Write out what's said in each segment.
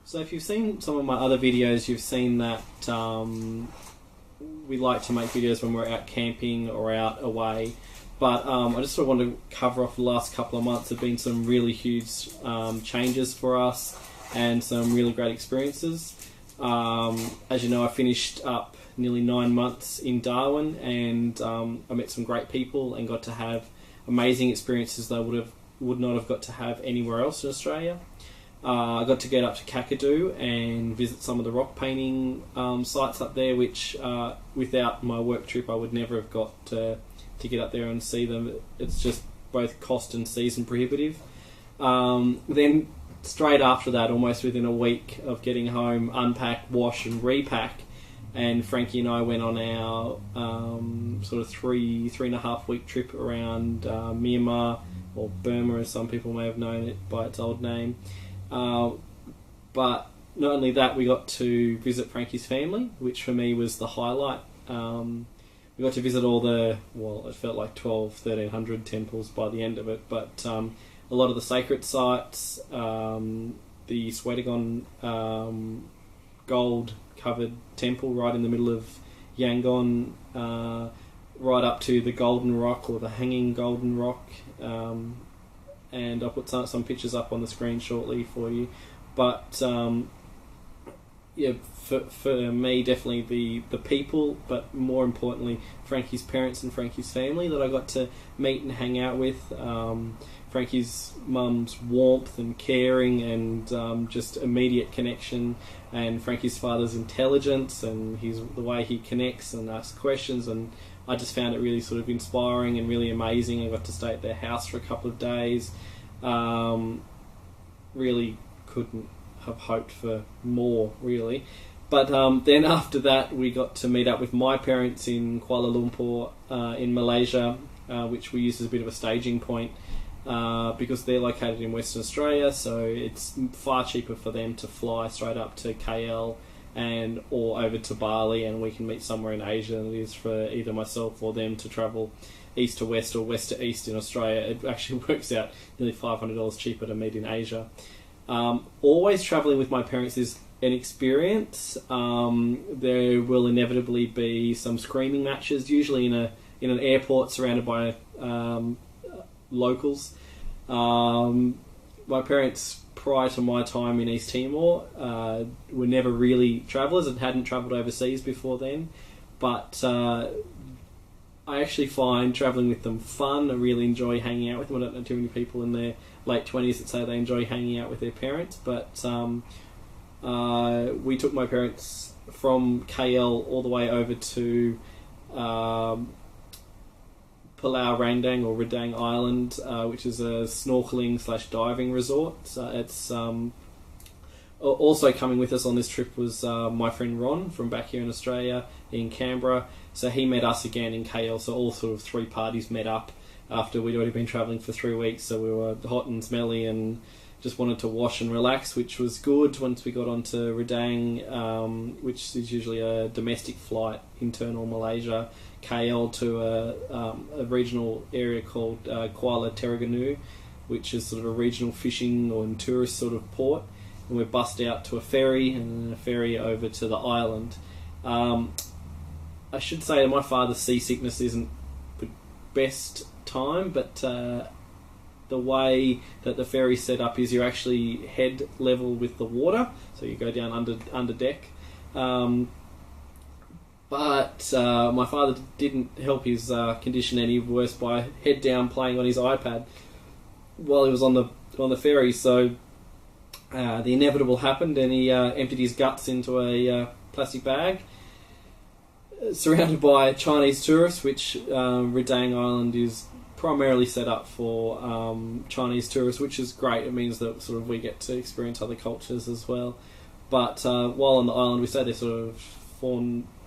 So if you've seen some of my other videos, you've seen that we like to make videos when we're out camping or out away. But I just sort of want to cover off the last couple of months. There have been some really huge changes for us and some really great experiences. As you know, I finished up nearly 9 months in Darwin, and I met some great people and got to have amazing experiences that I would not have got to have anywhere else in Australia. I got to get up to Kakadu and visit some of the rock painting sites up there, which without my work trip I would never have got to get up there and see them. It's just both cost and season prohibitive. Then straight after that, almost within a week of getting home, unpack, wash and repack, and Frankie and I went on our sort of three and a half week trip around Myanmar, or Burma as some people may have known it by its old name. But not only that, we got to visit Frankie's family, which for me was the highlight. We got to visit all the, well, it felt like 1,300 temples by the end of it, but a lot of the sacred sites, the Swedagon gold-covered temple right in the middle of Yangon, right up to the Golden Rock, or the Hanging Golden Rock, and I'll put some pictures up on the screen shortly for you. But yeah, for me, definitely the people, but more importantly, Frankie's parents and Frankie's family that I got to meet and hang out with. Frankie's mum's warmth and caring and just immediate connection, and Frankie's father's intelligence and the way he connects and asks questions, and I just found it really sort of inspiring and really amazing. I got to stay at their house for a couple of days. Really couldn't have hoped for more, really. But then after that, we got to meet up with my parents in Kuala Lumpur in Malaysia, which we used as a bit of a staging point because they're located in Western Australia, so it's far cheaper for them to fly straight up to KL or over to Bali, and we can meet somewhere in Asia than it is for either myself or them to travel east to west or west to east in Australia. It actually works out nearly $500 cheaper to meet in Asia. Always travelling with my parents is an experience. There will inevitably be some screaming matches, usually in an airport surrounded by locals. My parents, prior to my time in East Timor, were never really travellers and hadn't travelled overseas before then. But I actually find travelling with them fun. I really enjoy hanging out with them. I don't know too many people in their late 20s that say they enjoy hanging out with their parents. But we took my parents from KL all the way over to Pulau Randang or Redang Island, which is a snorkeling/diving resort. So it's also coming with us on this trip was my friend Ron from back here in Australia, in Canberra. So he met us again in KL. So all sort of three parties met up after we'd already been travelling for 3 weeks. So we were hot and smelly and just wanted to wash and relax, which was good. Once we got onto Redang, which is usually a domestic flight, internal Malaysia, KL to a regional area called Kuala Terengganu, which is sort of a regional fishing or tourist sort of port. And we're bussed out to a ferry, and then a ferry over to the island. I should say that my father's seasickness isn't the best time, but the way that the ferry's set up is you're actually head level with the water, so you go down under deck. But my father didn't help his condition any worse by head down playing on his iPad while he was on the ferry. So the inevitable happened, and he emptied his guts into a plastic bag, surrounded by Chinese tourists, which Redang Island is primarily set up for Chinese tourists, which is great. It means that sort of we get to experience other cultures as well. But while on the island, we stayed there sort of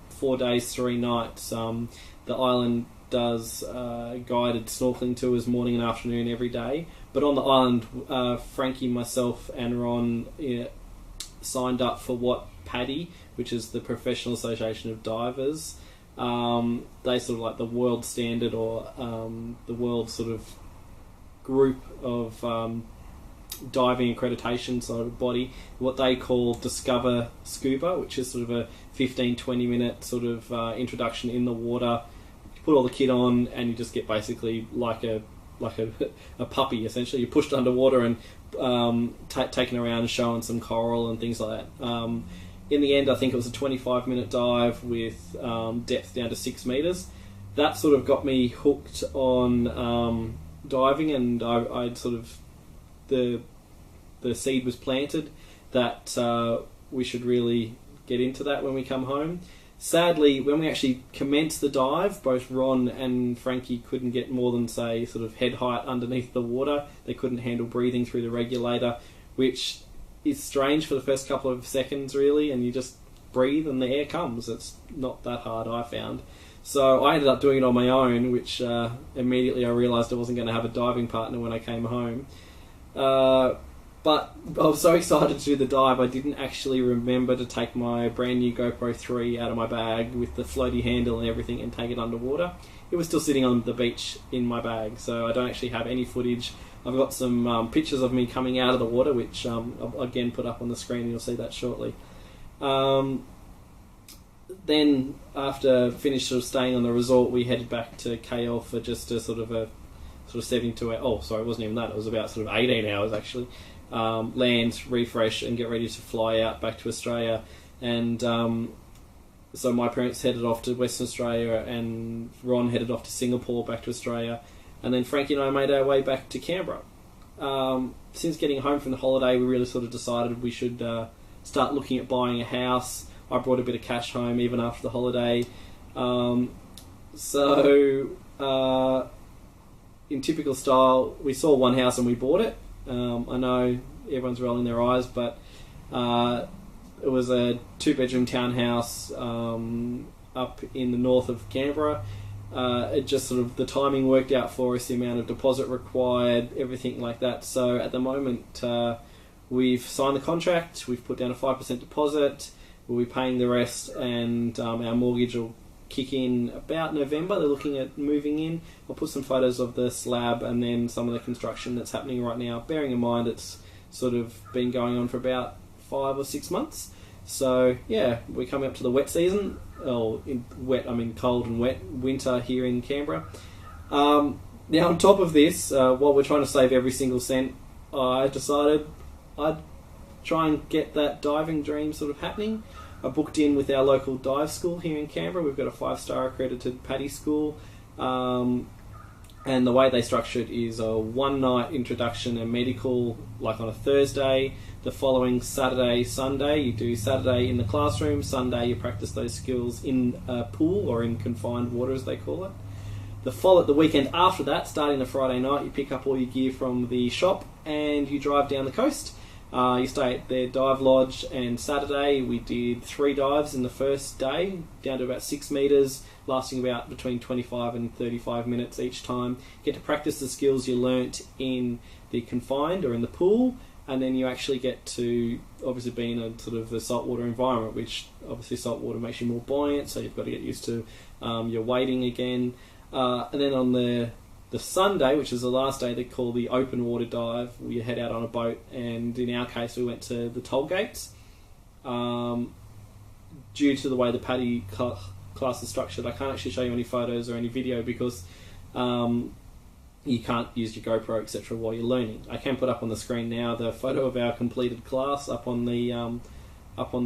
4 days, 3 nights. The island does guided snorkeling tours morning and afternoon every day. But on the island, Frankie, myself and Ron signed up for what PADI, which is the Professional Association of Divers. They sort of like the world standard or the world sort of group of diving accreditation sort of body, what they call Discover Scuba, which is sort of a 15-20 minute sort of introduction in the water. You put all the kit on and you just get basically like a puppy, essentially. You're pushed underwater and taken around and shown some coral and things like that. In the end, I think it was a 25-minute dive with depth down to 6 metres. That sort of got me hooked on diving, and I'd sort of the seed was planted that we should really get into that when we come home. Sadly, when we actually commenced the dive, both Ron and Frankie couldn't get more than, say, sort of head height underneath the water. They couldn't handle breathing through the regulator, which is strange for the first couple of seconds, really, and you just breathe and the air comes. It's not that hard, I found. So I ended up doing it on my own, which immediately I realised I wasn't going to have a diving partner when I came home. But I was so excited to do the dive, I didn't actually remember to take my brand new GoPro 3 out of my bag with the floaty handle and everything and take it underwater. It was still sitting on the beach in my bag, so I don't actually have any footage. I've got some pictures of me coming out of the water, which I'll again put up on the screen, and you'll see that shortly. Then, after finished sort of staying on the resort, we headed back to KL for just a sort of 72 hours. Oh, sorry, it wasn't even that. It was about sort of 18 hours actually. Land, refresh, and get ready to fly out back to Australia. And so my parents headed off to Western Australia, and Ron headed off to Singapore back to Australia. And then Frankie and I made our way back to Canberra. Since getting home from the holiday, we really sort of decided we should start looking at buying a house. I brought a bit of cash home even after the holiday. In typical style, we saw one house and we bought it. I know everyone's rolling their eyes, but it was a 2-bedroom townhouse up in the north of Canberra. It just sort of, the timing worked out for us, the amount of deposit required, everything like that. So at the moment, we've signed the contract, we've put down a 5% deposit, we'll be paying the rest, and our mortgage will kick in about November. They're looking at moving in. I'll put some photos of the slab and then some of the construction that's happening right now, bearing in mind it's sort of been going on for about 5 or 6 months. So yeah, we're coming up to the wet season. Oh, wet, I mean cold and wet winter here in Canberra. Now on top of this, while we're trying to save every single cent, I decided I'd try and get that diving dream sort of happening. I booked in with our local dive school here in Canberra. We've got a 5-star accredited PADI school, and the way they structure it is a 1-night introduction and medical, like on a Thursday. The following Saturday, Sunday, you do Saturday in the classroom. Sunday, you practice those skills in a pool or in confined water, as they call it. The weekend after that, starting the Friday night, you pick up all your gear from the shop and you drive down the coast. You stay at their dive lodge, and Saturday we did 3 dives in the first day, down to about 6 metres, lasting about between 25 and 35 minutes each time. You get to practice the skills you learnt in the confined or in the pool, and then you actually get to obviously be in a sort of a saltwater environment, which obviously saltwater makes you more buoyant, so you've got to get used to your weighting again. And then on the Sunday, which is the last day, they call the open water dive. We head out on a boat, and in our case, we went to the toll gates. Due to the way the PADI class is structured, I can't actually show you any photos or any video because you can't use your GoPro, etc., while you're learning. I can put up on the screen now the photo of our completed class up on the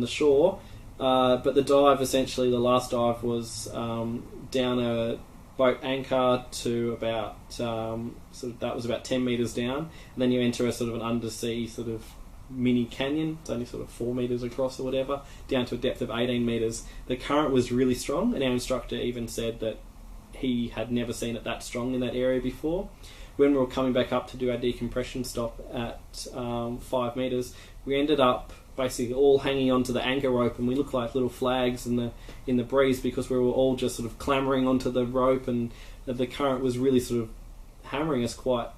shore. But the dive, essentially, the last dive was down a boat anchor to about that was about 10 metres down, and then you enter a sort of an undersea sort of mini canyon. It's only sort of 4 metres across or whatever, down to a depth of 18 metres. The current was really strong, and our instructor even said that he had never seen it that strong in that area before. When we were coming back up to do our decompression stop at 5 metres, we ended up basically all hanging onto the anchor rope, and we looked like little flags in the breeze because we were all just sort of clambering onto the rope, and the current was really sort of hammering us quite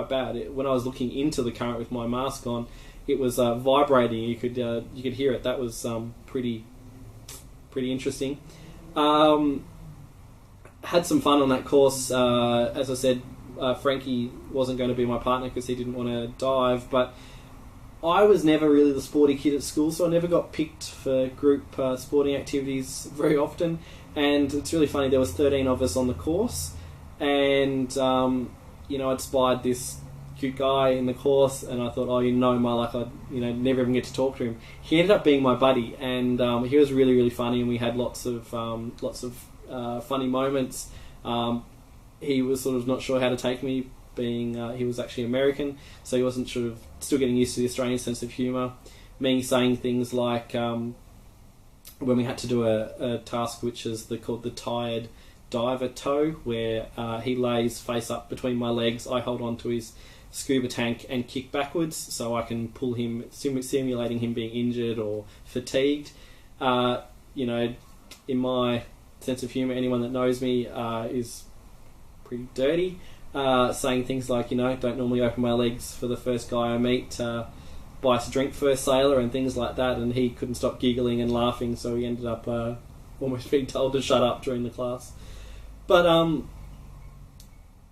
bad. When I was looking into the current with my mask on, it was vibrating. You could hear it. That was pretty interesting. Had some fun on that course. As I said, Frankie wasn't going to be my partner because he didn't want to dive, but I was never really the sporty kid at school, so I never got picked for group sporting activities very often. And it's really funny, there was 13 of us on the course, and I'd spied this cute guy in the course, and I thought, my luck, I'd never even get to talk to him. He ended up being my buddy, and he was really, really funny, and we had lots of funny moments. He was sort of not sure how to take me, being he was actually American, so he wasn't sort of still getting used to the Australian sense of humour. Me saying things like when we had to do a task which is called the tired diver toe, where he lays face up between my legs, I hold on to his scuba tank and kick backwards so I can pull him, simulating him being injured or fatigued. In my sense of humour, anyone that knows me is pretty dirty. Saying things like, don't normally open my legs for the first guy I meet, buy us a drink first, sailor, and things like that, and he couldn't stop giggling and laughing, so he ended up almost being told to shut up during the class. But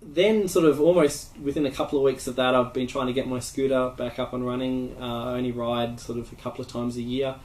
then sort of almost within a couple of weeks of that, I've been trying to get my scooter back up and running. I only ride sort of a couple of times a year,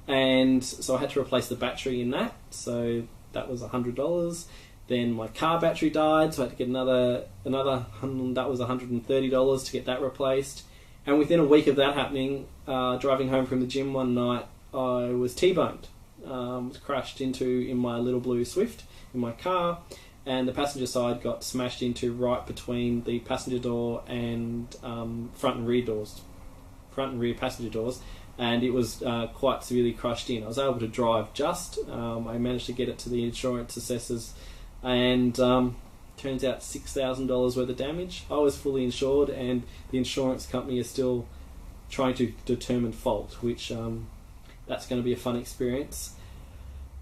and so I had to replace the battery in that, so that was $100. Then my car battery died, so I had to get another that was $130 to get that replaced. And within a week of that happening, driving home from the gym one night, I was T-boned. Was crashed in my little blue Swift in my car, and the passenger side got smashed into right between the passenger door and front and rear passenger doors, and it was quite severely crushed in. I was able to drive just. I managed to get it to the insurance assessors, and turns out $6,000 worth of damage. I was fully insured, and the insurance company is still trying to determine fault, which that's going to be a fun experience.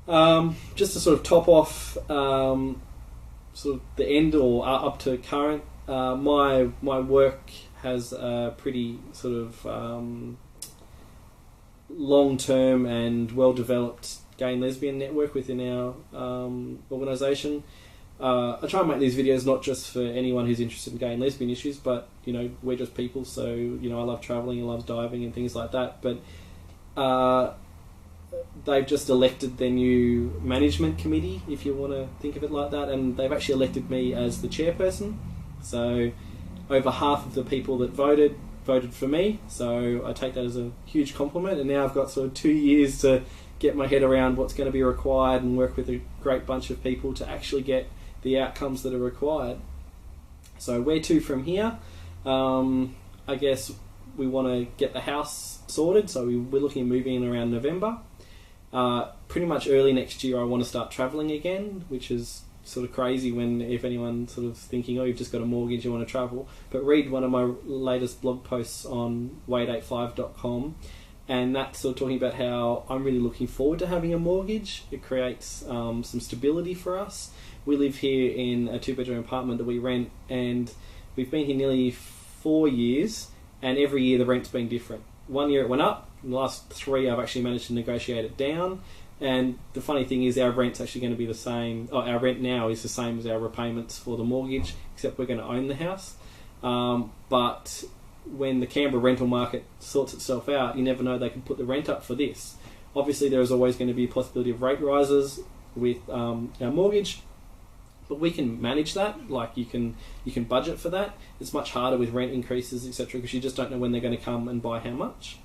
Just to sort of top off sort of the end or up to current, my work has a pretty sort of long-term and well-developed gay and lesbian network within our organisation. I try and make these videos not just for anyone who's interested in gay and lesbian issues, but we're just people, so I love travelling and love diving and things like that. But they've just elected their new management committee, if you want to think of it like that, and they've actually elected me as the chairperson. So over half of the people that voted for me, so I take that as a huge compliment, and now I've got sort of 2 years to get my head around what's going to be required and work with a great bunch of people to actually get the outcomes that are required. So where to from here? I guess we want to get the house sorted, so we're looking at moving in around November. Pretty much early next year I want to start travelling again, which is sort of crazy if anyone's sort of thinking, you've just got a mortgage, you want to travel. But read one of my latest blog posts on wade85.com, and that's sort of talking about how I'm really looking forward to having a mortgage. It creates some stability for us. We live here in a 2-bedroom apartment that we rent, and we've been here nearly 4 years, and every year the rent's been different. 1 year it went up, in the last 3 I've actually managed to negotiate it down, and the funny thing is our rent's actually going to be the same. Our rent now is the same as our repayments for the mortgage, except we're going to own the house. But when the Canberra rental market sorts itself out, you never know, they can put the rent up for this. Obviously there is always going to be a possibility of rate rises with our mortgage, but we can manage that. Like you can budget for that. It's much harder with rent increases, etc., because you just don't know when they're going to come and buy how much.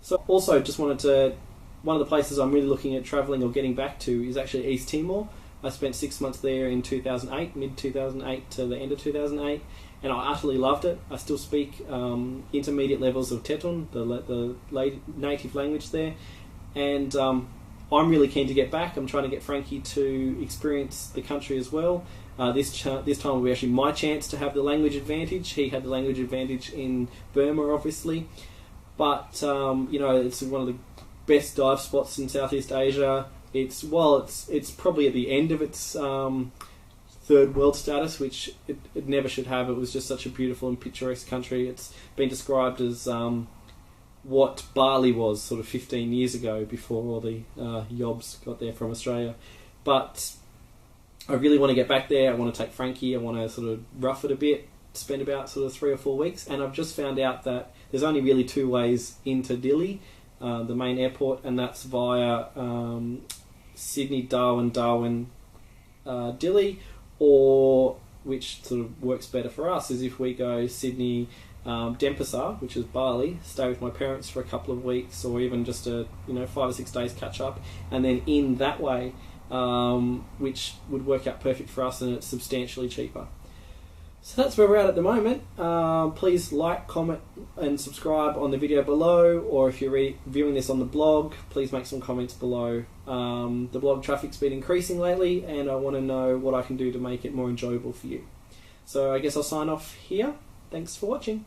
So also just wanted to, one of the places I'm really looking at travelling or getting back to is actually East Timor. I spent 6 months there in 2008, mid-2008 to the end of 2008, and I utterly loved it. I still speak intermediate levels of Tetun, the native language there, and I'm really keen to get back. I'm trying to get Frankie to experience the country as well. This time will be actually my chance to have the language advantage. He had the language advantage in Burma, obviously, but it's one of the best dive spots in Southeast Asia. It's probably at the end of its third world status, which it never should have. It was just such a beautiful and picturesque country. It's been described as what Bali was sort of 15 years ago, before all the yobs got there from Australia. But I really want to get back there. I want to take Frankie. I want to sort of rough it a bit, spend about sort of 3 or 4 weeks. And I've just found out that there's only really 2 ways into Dili, the main airport, and that's via Sydney, Darwin, Dili, or which sort of works better for us is if we go Sydney, Denpasar, which is Bali, stay with my parents for a couple of weeks, or even just 5 or 6 days catch up, and then in that way, which would work out perfect for us, and it's substantially cheaper. So that's where we're at the moment. Please like, comment and subscribe on the video below, or if you're viewing this on the blog, please make some comments below. The blog traffic's been increasing lately, and I want to know what I can do to make it more enjoyable for you. So I guess I'll sign off here. Thanks for watching.